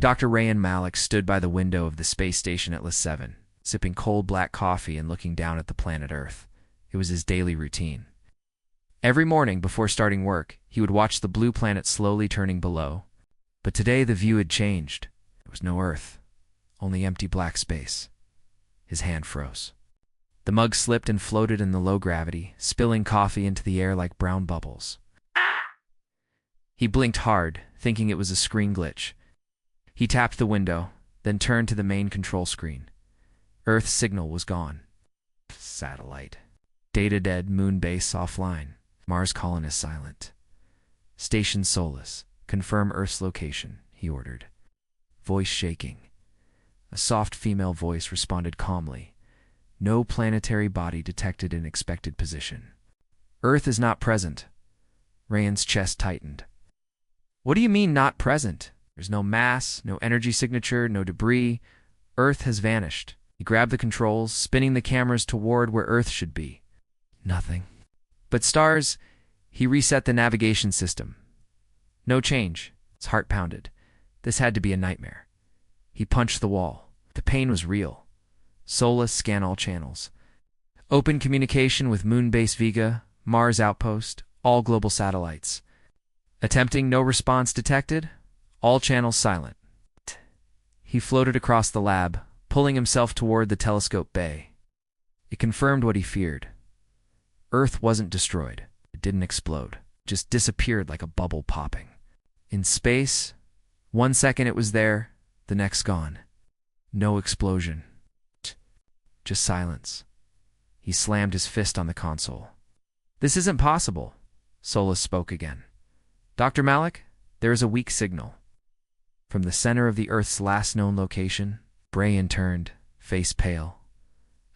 Dr. Rayan Malik stood by the window of the space station at LS7, sipping cold black coffee and looking down at the planet Earth. It was his daily routine. Every morning before starting work, he would watch the blue planet slowly turning below. But today the view had changed. There was no Earth, only empty black space. His hand froze. The mug slipped and floated in the low gravity, spilling coffee into the air like brown bubbles. He blinked hard, thinking it was a screen glitch. He tapped the window, then turned to the main control screen. Earth's signal was gone. Satellite. Data dead, moon base offline. Mars colonist silent. Station Solus. Confirm Earth's location, he ordered. Voice shaking. A soft female voice responded calmly. No planetary body detected in expected position. Earth is not present. Rayan's chest tightened. What do you mean not present? There's no mass, no energy signature, no debris. Earth has vanished. He grabbed the controls, spinning the cameras toward where Earth should be. Nothing. But stars, he reset the navigation system. No change. His heart pounded. This had to be a nightmare. He punched the wall. The pain was real. Solus, scan all channels. Open communication with Moon Base Vega, Mars Outpost, all global satellites. Attempting, no response detected. All channels silent. He floated across the lab, pulling himself toward the telescope bay. It confirmed what he feared. Earth wasn't destroyed. It didn't explode. It just disappeared like a bubble popping. In space, 1 second it was there, the next gone. No explosion. Just silence. He slammed his fist on the console. This isn't possible. Solus spoke again. Dr. Malik, there is a weak signal. From the center of the Earth's last known location, Rayan turned, face pale.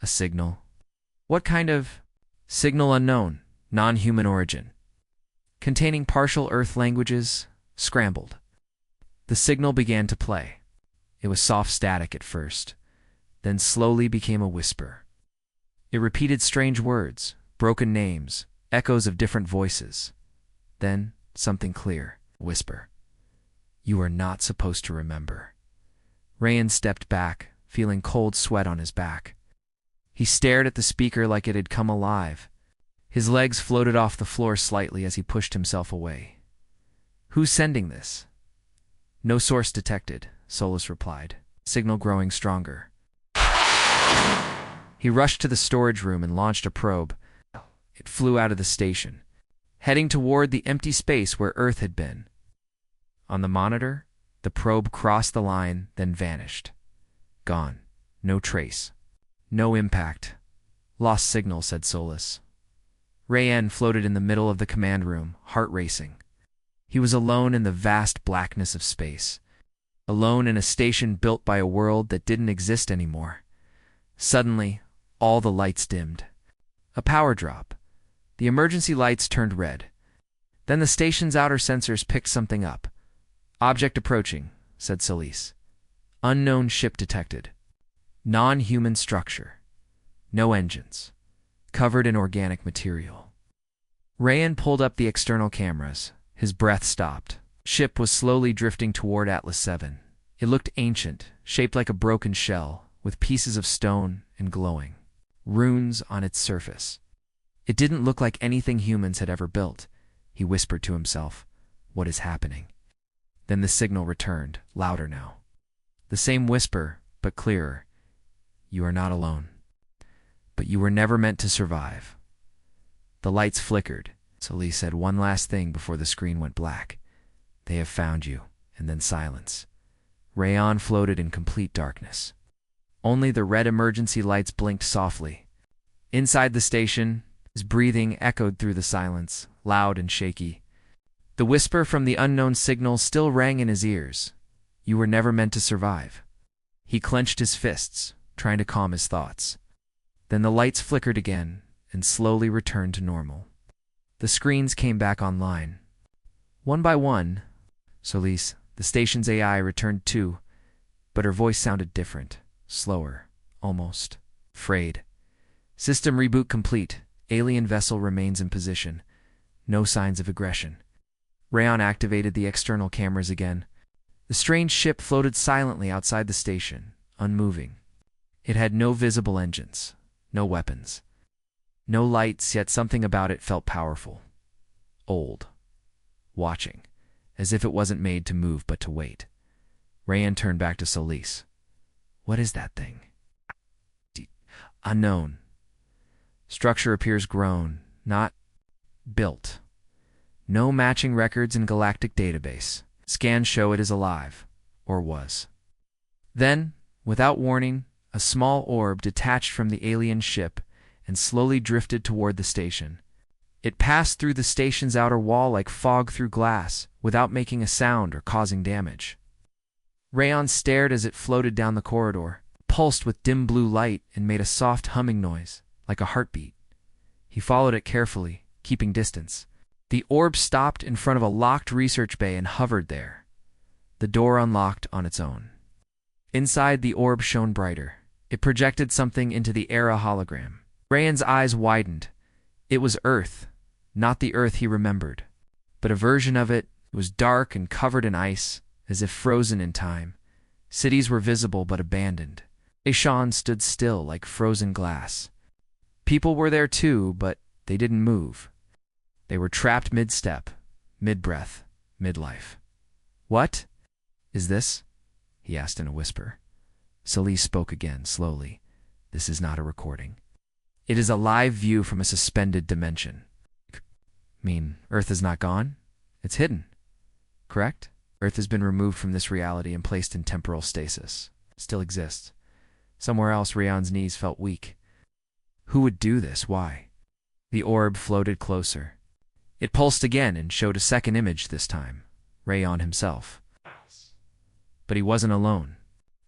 A signal. What kind of signal? Unknown, non-human origin. Containing partial Earth languages, scrambled. The signal began to play. It was soft static at first, then slowly became a whisper. It repeated strange words, broken names, echoes of different voices. Then something clear, whisper. You are not supposed to remember. Rayan stepped back, feeling cold sweat on his back. He stared at the speaker like it had come alive. His legs floated off the floor slightly as he pushed himself away. Who's sending this? No source detected, Solus replied, signal growing stronger. He rushed to the storage room and launched a probe. It flew out of the station, heading toward the empty space where Earth had been. On the monitor, the probe crossed the line, then vanished. Gone. No trace. No impact. Lost signal, said Solus. Rayan floated in the middle of the command room, heart racing. He was alone in the vast blackness of space. Alone in a station built by a world that didn't exist anymore. Suddenly, all the lights dimmed. A power drop. The emergency lights turned red. Then the station's outer sensors picked something up. Object approaching, said Solus. Unknown ship detected. Non-human structure. No engines. Covered in organic material. Rayan pulled up the external cameras. His breath stopped. Ship was slowly drifting toward Atlas 7. It looked ancient, shaped like a broken shell, with pieces of stone and glowing. Runes on its surface. It didn't look like anything humans had ever built. He whispered to himself, what is happening? Then the signal returned, louder now. The same whisper, but clearer. You are not alone. But you were never meant to survive. The lights flickered. Solus said one last thing before the screen went black. They have found you, and then silence. Rayan floated in complete darkness. Only the red emergency lights blinked softly. Inside the station, his breathing echoed through the silence, loud and shaky. The whisper from the unknown signal still rang in his ears. You were never meant to survive. He clenched his fists, trying to calm his thoughts. Then the lights flickered again and slowly returned to normal. The screens came back online. One by one, Solus, the station's AI, returned too, but her voice sounded different, slower, almost frayed. System reboot complete. Alien vessel remains in position. No signs of aggression. Rayan activated the external cameras again. The strange ship floated silently outside the station, unmoving. It had no visible engines, no weapons, no lights, yet something about it felt powerful. Old. Watching, as if it wasn't made to move but to wait. Rayan turned back to Solis. What is that thing? Unknown. Structure appears grown, not built. No matching records in galactic database. Scans show it is alive, or was. Then, without warning, a small orb detached from the alien ship and slowly drifted toward the station. It passed through the station's outer wall like fog through glass, without making a sound or causing damage. Rayan stared as it floated down the corridor, pulsed with dim blue light and made a soft humming noise, like a heartbeat. He followed it carefully, keeping distance. The orb stopped in front of a locked research bay and hovered there. The door unlocked on its own. Inside, the orb shone brighter. It projected something into the Era hologram. Rayan's eyes widened. It was Earth, not the Earth he remembered, but a version of it. It was dark and covered in ice, as if frozen in time. Cities were visible but abandoned. Station stood still like frozen glass. People were there too, but they didn't move. They were trapped mid-step, mid-breath, mid-life. What is this? He asked in a whisper. Solis spoke again, slowly. This is not a recording. It is a live view from a suspended dimension. Mean Earth is not gone? It's hidden. Correct? Earth has been removed from this reality and placed in temporal stasis. Still exists. Somewhere else, Rayan's knees felt weak. Who would do this? Why? The orb floated closer. It pulsed again and showed a second image this time. Rayan himself. But he wasn't alone.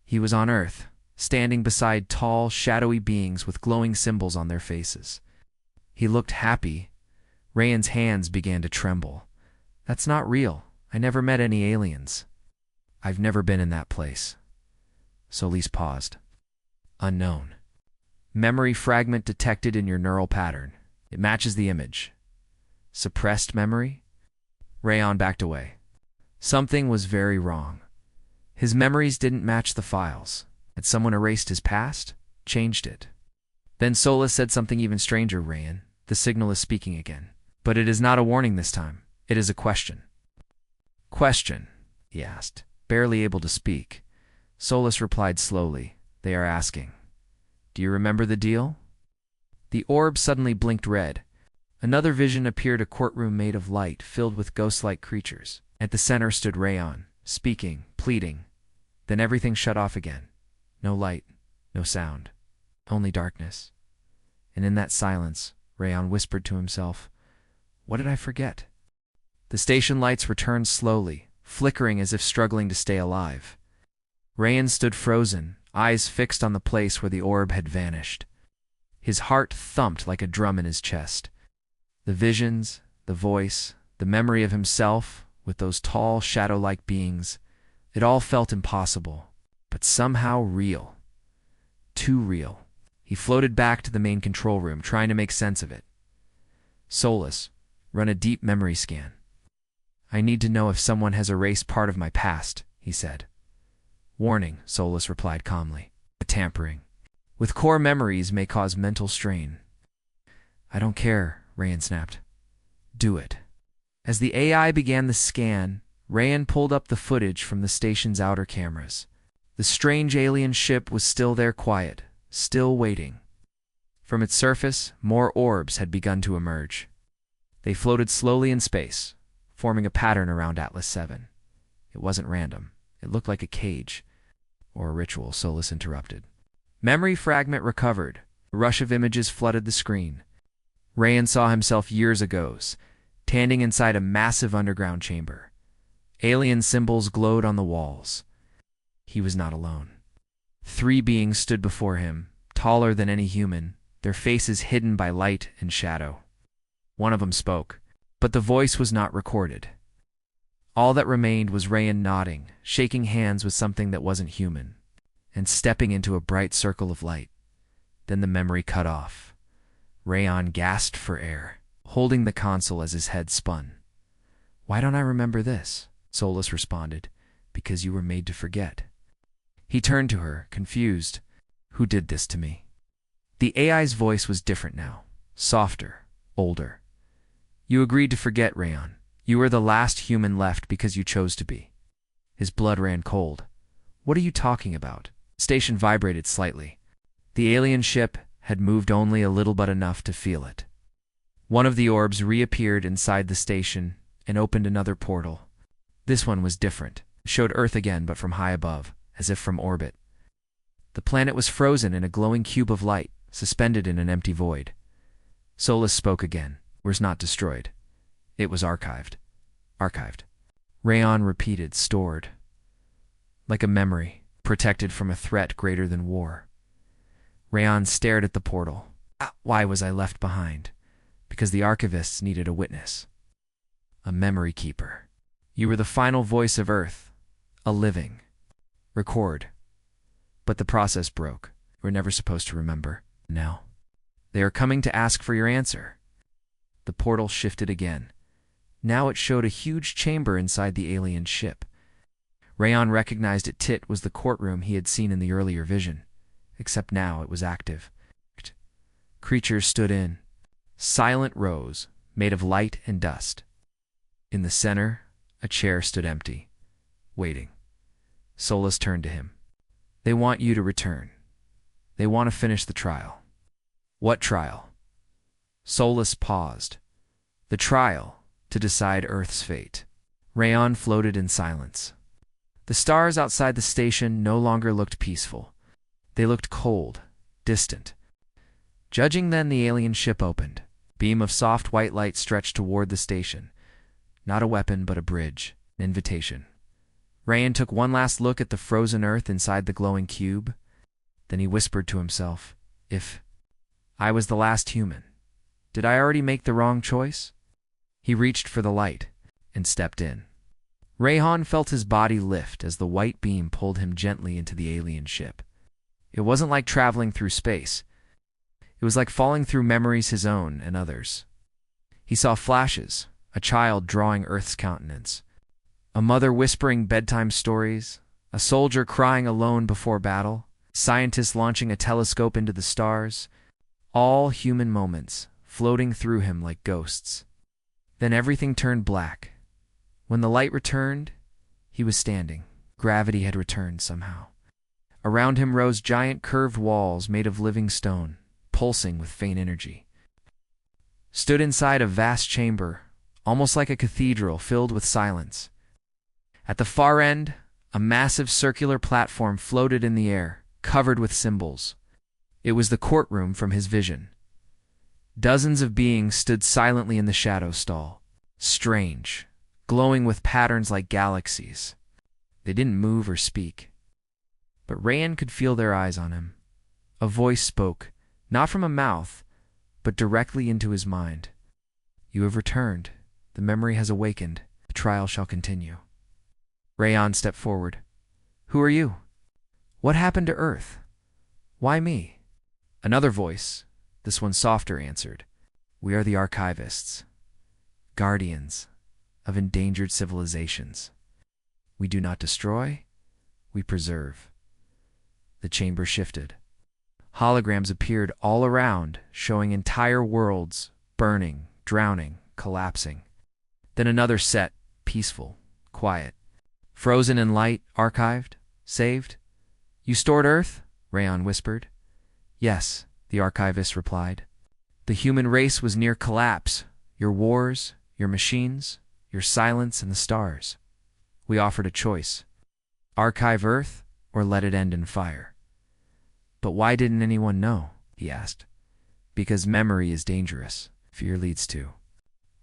He was on Earth, standing beside tall, shadowy beings with glowing symbols on their faces. He looked happy. Rayan's hands began to tremble. That's not real. I never met any aliens. I've never been in that place. Solis paused. Unknown. Memory fragment detected in your neural pattern. It matches the image. Suppressed memory? Rayan backed away. Something was very wrong. His memories didn't match the files. Had someone erased his past? Changed it? Then Solis said something even stranger. Rayan, the signal is speaking again. But it is not a warning this time. It is a question. Question, he asked, barely able to speak. Solis replied slowly. They are asking. Do you remember the deal? The orb suddenly blinked red. Another vision appeared, a courtroom made of light, filled with ghost-like creatures. At the center stood Rayan, speaking, pleading. Then everything shut off again. No light, no sound, only darkness. And in that silence, Rayan whispered to himself, what did I forget? The station lights returned slowly, flickering as if struggling to stay alive. Rayan stood frozen, eyes fixed on the place where the orb had vanished. His heart thumped like a drum in his chest. The visions, the voice, the memory of himself, with those tall, shadow-like beings, it all felt impossible, but somehow real. Too real. He floated back to the main control room, trying to make sense of it. Solis, run a deep memory scan. I need to know if someone has erased part of my past, he said. Warning, Solis replied calmly. Tampering with core memories may cause mental strain. I don't care, Rayan snapped. Do it. As the AI began the scan, Rayan pulled up the footage from the station's outer cameras. The strange alien ship was still there, quiet, still waiting. From its surface, more orbs had begun to emerge. They floated slowly in space, forming a pattern around Atlas 7. It wasn't random. It looked like a cage. Or a ritual, Solis interrupted. Memory fragment recovered. A rush of images flooded the screen. Rayan saw himself years ago, standing inside a massive underground chamber. Alien symbols glowed on the walls. He was not alone. 3 beings stood before him, taller than any human, their faces hidden by light and shadow. One of them spoke, but the voice was not recorded. All that remained was Rayan nodding, shaking hands with something that wasn't human, and stepping into a bright circle of light. Then the memory cut off. Rayan gasped for air, holding the console as his head spun. Why don't I remember this? Solis responded. Because you were made to forget. He turned to her, confused. Who did this to me? The AI's voice was different now, softer, older. You agreed to forget, Rayon. You were the last human left because you chose to be. His blood ran cold. What are you talking about? Station vibrated slightly. The alien ship had moved only a little but enough to feel it. One of the orbs reappeared inside the station and opened another portal. This one was different. It showed Earth again, but from high above, as if from orbit. The planet was frozen in a glowing cube of light, suspended in an empty void. Solus spoke again. It was not destroyed. It was archived. Archived. Rayon repeated, stored. Like a memory, protected from a threat greater than war. Rayon stared at the portal. Why was I left behind? Because the archivists needed a witness. A memory keeper. You were the final voice of Earth. A living. Record. But the process broke. You were never supposed to remember. Now. They are coming to ask for your answer. The portal shifted again. Now it showed a huge chamber inside the alien ship. Rayon recognized it was the courtroom he had seen in the earlier vision. Except now it was active. Creatures stood in. Silent rows, made of light and dust. In the center, a chair stood empty, waiting. Solus turned to him. They want you to return. They want to finish the trial. What trial? Solus paused. The trial to decide Earth's fate. Rayon floated in silence. The stars outside the station no longer looked peaceful. They looked cold, distant. Judging then, the alien ship opened. Beam of soft white light stretched toward the station. Not a weapon, but a bridge, an invitation. Rayon took one last look at the frozen Earth inside the glowing cube. Then he whispered to himself, if I was the last human, did I already make the wrong choice? He reached for the light and stepped in. Rayon felt his body lift as the white beam pulled him gently into the alien ship. It wasn't like traveling through space. It was like falling through memories, his own and others. He saw flashes, a child drawing Earth's countenance, a mother whispering bedtime stories, a soldier crying alone before battle, scientists launching a telescope into the stars, all human moments floating through him like ghosts. Then everything turned black. When the light returned, he was standing. Gravity had returned somehow. Around him rose giant curved walls made of living stone, pulsing with faint energy. Stood inside a vast chamber, almost like a cathedral filled with silence. At the far end, a massive circular platform floated in the air, covered with symbols. It was the courtroom from his vision. Dozens of beings stood silently in the shadow stall, strange, glowing with patterns like galaxies. They didn't move or speak. But Rayon could feel their eyes on him. A voice spoke, not from a mouth, but directly into his mind. You have returned. The memory has awakened. The trial shall continue. Rayon stepped forward. Who are you? What happened to Earth? Why me? Another voice, this one softer, answered. We are the archivists, guardians of endangered civilizations. We do not destroy, we preserve. The chamber shifted. Holograms appeared all around, showing entire worlds, burning, drowning, collapsing. Then another set, peaceful, quiet. Frozen in light, archived, saved. You stored Earth? Rayon whispered. Yes, the archivist replied. The human race was near collapse. Your wars, your machines, your silence and the stars. We offered a choice. Archive Earth or let it end in fire. But why didn't anyone know? He asked. Because memory is dangerous. Fear leads to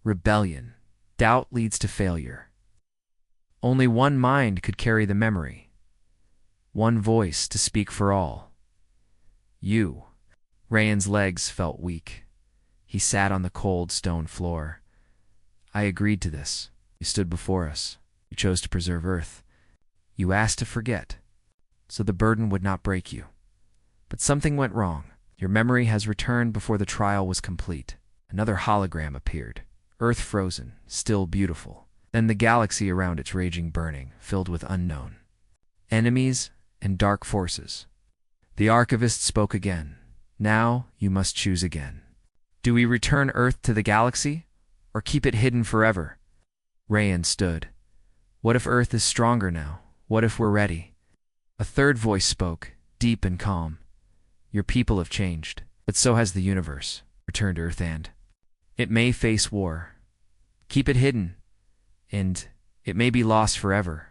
rebellion. Doubt leads to failure. Only one mind could carry the memory. One voice to speak for all. You. Rayon's legs felt weak. He sat on the cold stone floor. I agreed to this. You stood before us. You chose to preserve Earth. You asked to forget, so the burden would not break you. But something went wrong. Your memory has returned before the trial was complete. Another hologram appeared. Earth frozen, still beautiful. Then the galaxy around its raging burning, filled with unknown enemies and dark forces. The archivist spoke again. Now you must choose again. Do we return Earth to the galaxy, or keep it hidden forever? Rayan stood. What if Earth is stronger now? What if we're ready? A third voice spoke, deep and calm. Your people have changed, but so has the universe, returned Earth, and it may face war. Keep it hidden, and it may be lost forever.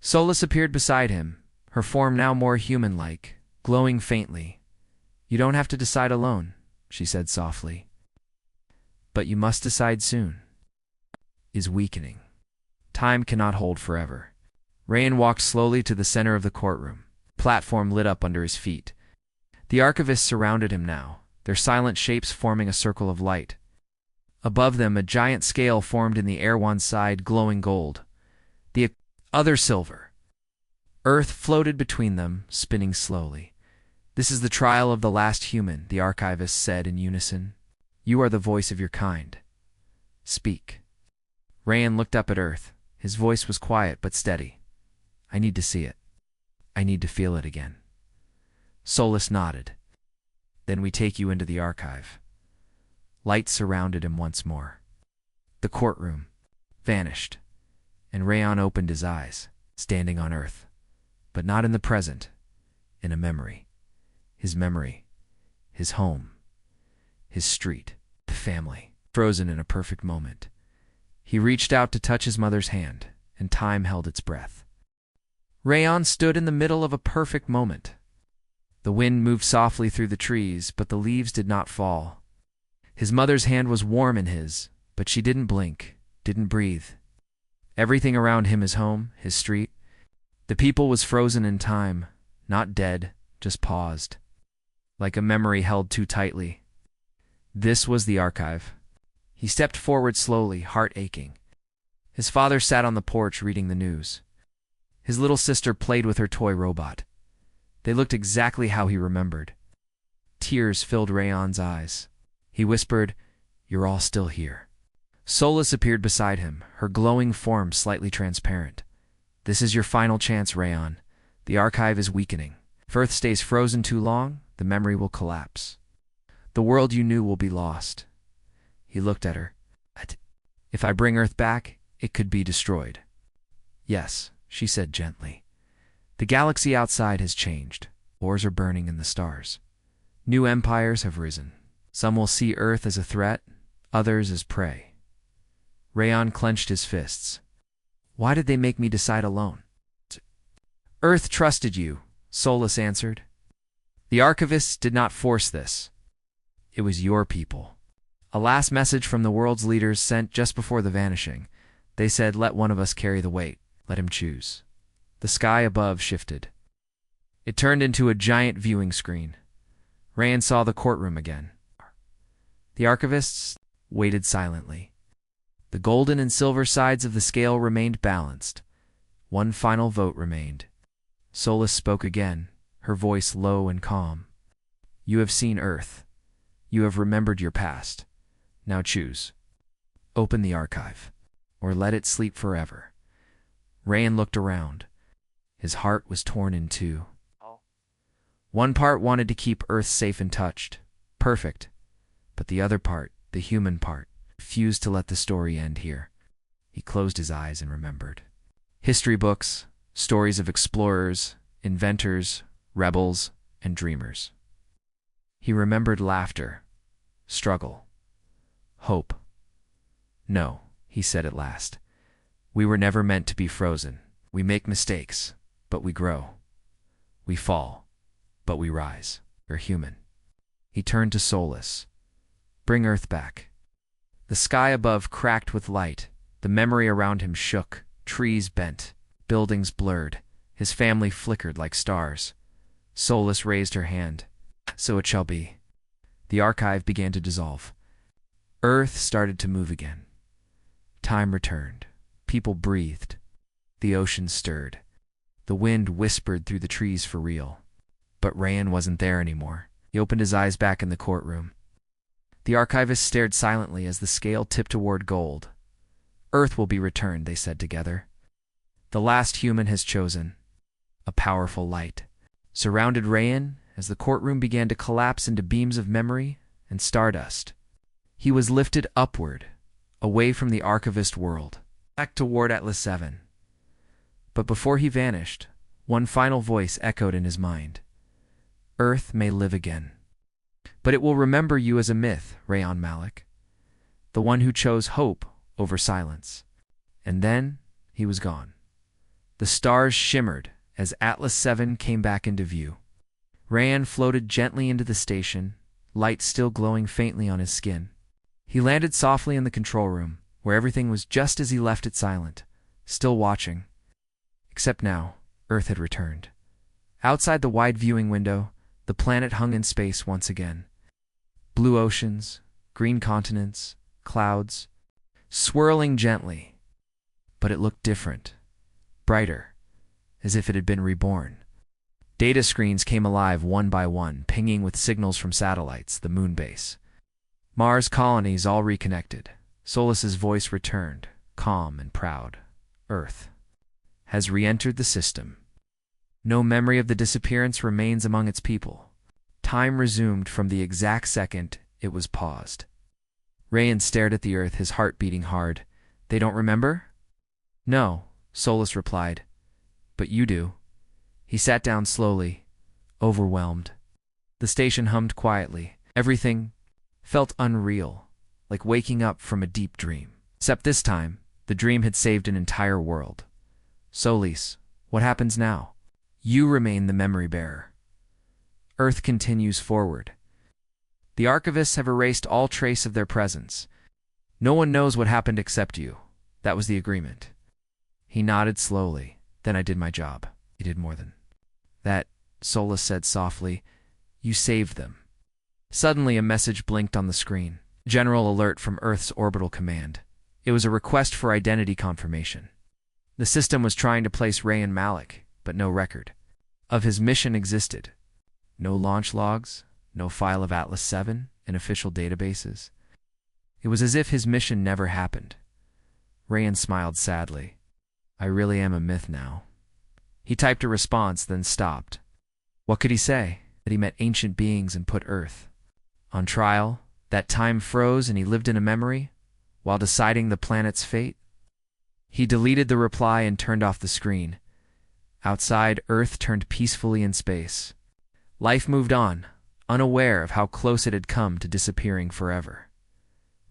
Solus appeared beside him, her form now more human-like, glowing faintly. You don't have to decide alone, she said softly. But you must decide soon. Is weakening. Time cannot hold forever. Rayan walked slowly to the center of the courtroom. Platform lit up under his feet. The archivists surrounded him now, their silent shapes forming a circle of light. Above them, a giant scale formed in the air, one side glowing gold, the other silver. Earth floated between them, spinning slowly. This is the trial of the last human, the archivist said in unison. You are the voice of your kind. Speak. Rayan looked up at Earth. His voice was quiet but steady. I need to see it. I need to feel it again. Solus nodded. Then we take you into the archive. Light surrounded him once more. The courtroom vanished, and Rayan opened his eyes, standing on Earth, but not in the present, in a memory. His memory, his home, his street, the family, frozen in a perfect moment. He reached out to touch his mother's hand, and time held its breath. Rayan stood in the middle of a perfect moment. The wind moved softly through the trees, but the leaves did not fall. His mother's hand was warm in his, but she didn't blink, didn't breathe. Everything around him, his home, his street, the people, was frozen in time, not dead, just paused, like a memory held too tightly. This was the archive. He stepped forward slowly, heart aching. His father sat on the porch reading the news. His little sister played with her toy robot. They looked exactly how he remembered. Tears filled Rayan's eyes. He whispered, You're all still here. Solus appeared beside him, her glowing form slightly transparent. This is your final chance, Rayan. The archive is weakening. If Earth stays frozen too long, the memory will collapse. The world you knew will be lost. He looked at her. If I bring Earth back, it could be destroyed. Yes, she said gently. The galaxy outside has changed. Wars are burning in the stars. New empires have risen. Some will see Earth as a threat, others as prey. Rayan clenched his fists. Why did they make me decide alone? Earth trusted you, Solus answered. The archivists did not force this. It was your people. A last message from the world's leaders sent just before the vanishing. They said, let one of us carry the weight. Let him choose. The sky above shifted. It turned into a giant viewing screen. Rayan saw the courtroom again. The archivists waited silently. The golden and silver sides of the scale remained balanced. One final vote remained. Solus spoke again, her voice low and calm. You have seen Earth. You have remembered your past. Now choose. Open the archive, or let it sleep forever. Rayan looked around. His heart was torn in two. One part wanted to keep Earth safe and touched, perfect. But the other part, the human part, refused to let the story end here. He closed his eyes and remembered. History books, stories of explorers, inventors, rebels, and dreamers. He remembered laughter, struggle, hope. No, he said at last. We were never meant to be frozen. We make mistakes, but we grow. We fall, but we rise. We're human. He turned to Solus. Bring Earth back. The sky above cracked with light. The memory around him shook. Trees bent. Buildings blurred. His family flickered like stars. Solus raised her hand. So it shall be. The archive began to dissolve. Earth started to move again. Time returned. People breathed. The ocean stirred. The wind whispered through the trees for real. But Rayan wasn't there anymore. He opened his eyes back in the courtroom. The archivist stared silently as the scale tipped toward gold. Earth will be returned, they said together. The last human has chosen. A powerful light surrounded Rayan as the courtroom began to collapse into beams of memory and stardust. He was lifted upward, away from the archivist world, back toward Atlas 7. But before he vanished, one final voice echoed in his mind. Earth may live again, but it will remember you as a myth, Rayan Malik, the one who chose hope over silence. And then he was gone. The stars shimmered as Atlas 7 came back into view. Rayan floated gently into the station, light still glowing faintly on his skin. He landed softly in the control room, where everything was just as he left it, silent, still watching. Except now, Earth had returned. Outside the wide viewing window, the planet hung in space once again. Blue oceans, green continents, clouds, swirling gently. But it looked different, brighter, as if it had been reborn. Data screens came alive one by one, pinging with signals from satellites, the moon base. Mars colonies all reconnected. Solus's voice returned, calm and proud. Earth has re-entered the system. No memory of the disappearance remains among its people. Time resumed from the exact second it was paused. Rayan stared at the Earth, his heart beating hard. They don't remember? No, Solus replied. But you do. He sat down slowly, overwhelmed. The station hummed quietly. Everything felt unreal, like waking up from a deep dream. Except this time, the dream had saved an entire world. Solis, what happens now? You remain the memory bearer. Earth continues forward. The archivists have erased all trace of their presence. No one knows what happened except you. That was the agreement. He nodded slowly. Then I did my job. You did more than that, Solus said softly. You saved them. Suddenly a message blinked on the screen. General alert from Earth's orbital command. It was a request for identity confirmation. The system was trying to place Rayan Malik, but no record of his mission existed. No launch logs, no file of Atlas 7 in official databases. It was as if his mission never happened. Rayan smiled sadly. I really am a myth now. He typed a response, then stopped. What could he say? That he met ancient beings and put Earth on trial? That time froze and he lived in a memory while deciding the planet's fate? He deleted the reply and turned off the screen. Outside, Earth turned peacefully in space. Life moved on, unaware of how close it had come to disappearing forever.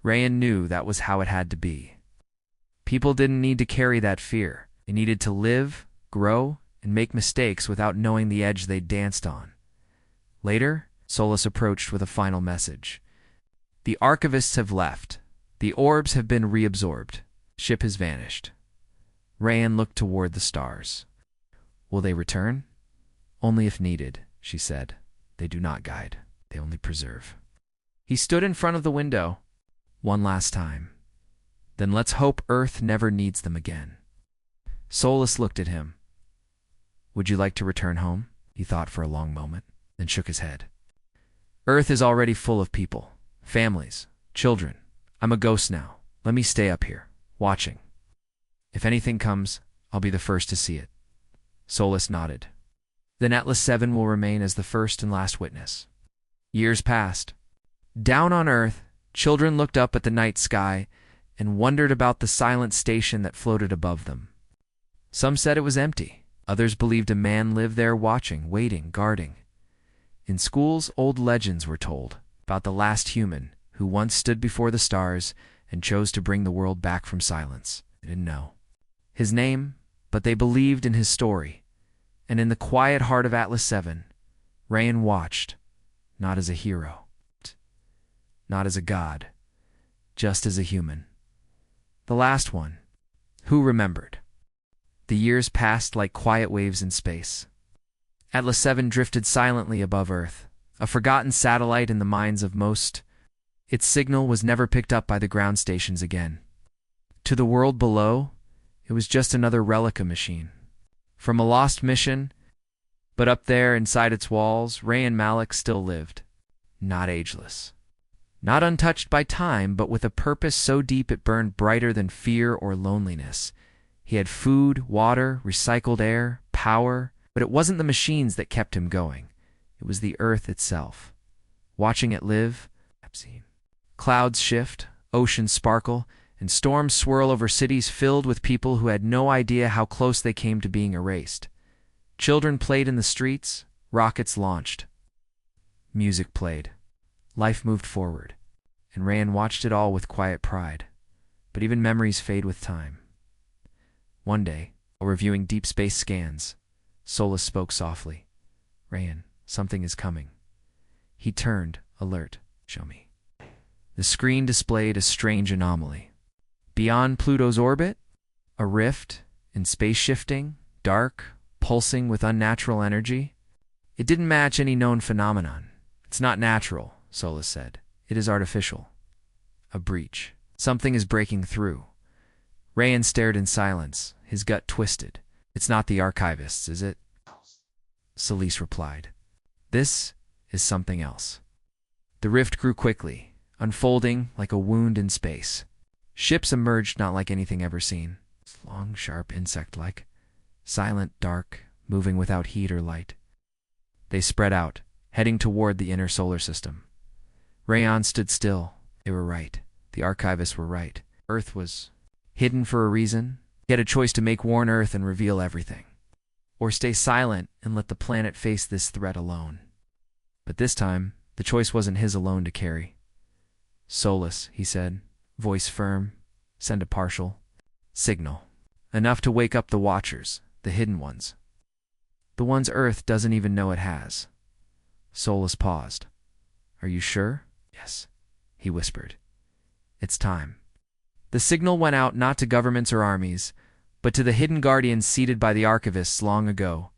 Rayan knew that was how it had to be. People didn't need to carry that fear. They needed to live, grow, and make mistakes without knowing the edge they'd danced on. Later, Solus approached with a final message. The archivists have left. The orbs have been reabsorbed. Ship has vanished. Rayan looked toward the stars. Will they return? Only if needed, she said. They do not guide. They only preserve. He stood in front of the window. One last time. Then let's hope Earth never needs them again. Solus looked at him. Would you like to return home? He thought for a long moment, then shook his head. Earth is already full of people, families, children. I'm a ghost now. Let me stay up here, watching. If anything comes, I'll be the first to see it. Solus nodded. Then Atlas 7 will remain as the first and last witness. Years passed. Down on Earth, children looked up at the night sky and wondered about the silent station that floated above them. Some said it was empty. Others believed a man lived there watching, waiting, guarding. In schools, old legends were told about the last human who once stood before the stars and chose to bring the world back from silence. They didn't know his name, but they believed in his story. And in the quiet heart of Atlas 7, Rayan watched, not as a hero, not as a god, just as a human. The last one, who remembered. The years passed like quiet waves in space. Atlas 7 drifted silently above Earth, a forgotten satellite in the minds of most. Its signal was never picked up by the ground stations again. To the world below, it was just another relica machine from a lost mission, but up there inside its walls, Rayan Malik still lived, not ageless, not untouched by time, but with a purpose so deep it burned brighter than fear or loneliness. He had food, water, recycled air, power, but it wasn't the machines that kept him going. It was the earth itself. Watching it live, clouds shift, oceans sparkle, and storms swirl over cities filled with people who had no idea how close they came to being erased. Children played in the streets, rockets launched. Music played. Life moved forward, and Ryan watched it all with quiet pride. But even memories fade with time. One day, while reviewing deep space scans, Solus spoke softly. "Ryan, something is coming." He turned, alert. "Show me." The screen displayed a strange anomaly. Beyond Pluto's orbit, a rift, in space shifting, dark, pulsing with unnatural energy. It didn't match any known phenomenon. "It's not natural," Solus said. "It is artificial. A breach. Something is breaking through." Ryan stared in silence, his gut twisted. "It's not the archivists, is it?" Solus replied. "This is something else." The rift grew quickly, unfolding like a wound in space. Ships emerged not like anything ever seen. Long, sharp, insect-like. Silent, dark, moving without heat or light. They spread out, heading toward the inner solar system. Rayon stood still. They were right. The archivists were right. Earth was hidden for a reason. He had a choice to make warn Earth and reveal everything, or stay silent and let the planet face this threat alone. But this time, the choice wasn't his alone to carry. "Solus," he said, voice firm, "send a partial signal. Enough to wake up the watchers, the hidden ones. The ones Earth doesn't even know it has." Solus paused. "Are you sure?" "Yes," he whispered. "It's time." The signal went out not to governments or armies, but to the hidden guardians seated by the archivists long ago.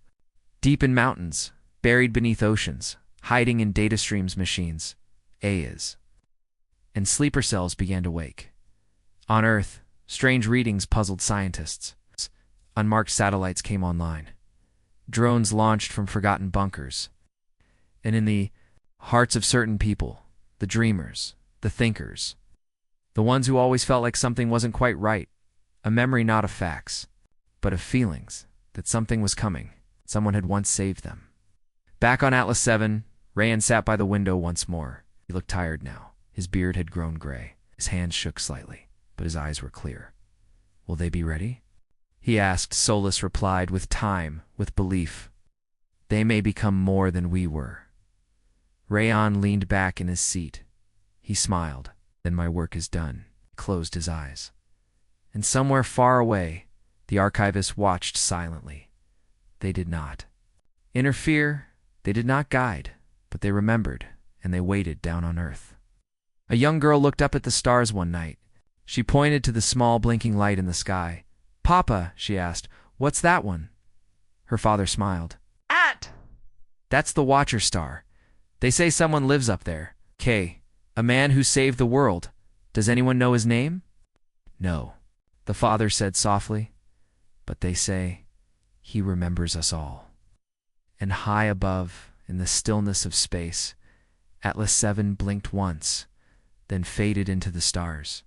Deep in mountains, buried beneath oceans, hiding in data streams machines, AIs. And sleeper cells began to wake. On Earth, strange readings puzzled scientists. Unmarked satellites came online. Drones launched from forgotten bunkers. And in the hearts of certain people, the dreamers, the thinkers, the ones who always felt like something wasn't quite right, a memory not of facts, but of feelings, that something was coming, someone had once saved them. Back on Atlas 7, Rayan sat by the window once more. He looked tired now. His beard had grown gray. His hands shook slightly, but his eyes were clear. "Will they be ready?" he asked. Solus replied, "With time, with belief. They may become more than we were." Rayan leaned back in his seat. He smiled. "Then my work is done." He closed his eyes. And somewhere far away, the archivists watched silently. They did not interfere, they did not guide, but they remembered, and they waited down on Earth. A young girl looked up at the stars one night. She pointed to the small blinking light in the sky. "Papa," she asked, "what's that one?" Her father smiled. "That's the Watcher Star. They say someone lives up there. K, a man who saved the world. Does anyone know his name?" "No," the father said softly. "But they say he remembers us all." And high above, in the stillness of space, Atlas 7 blinked once, then faded into the stars.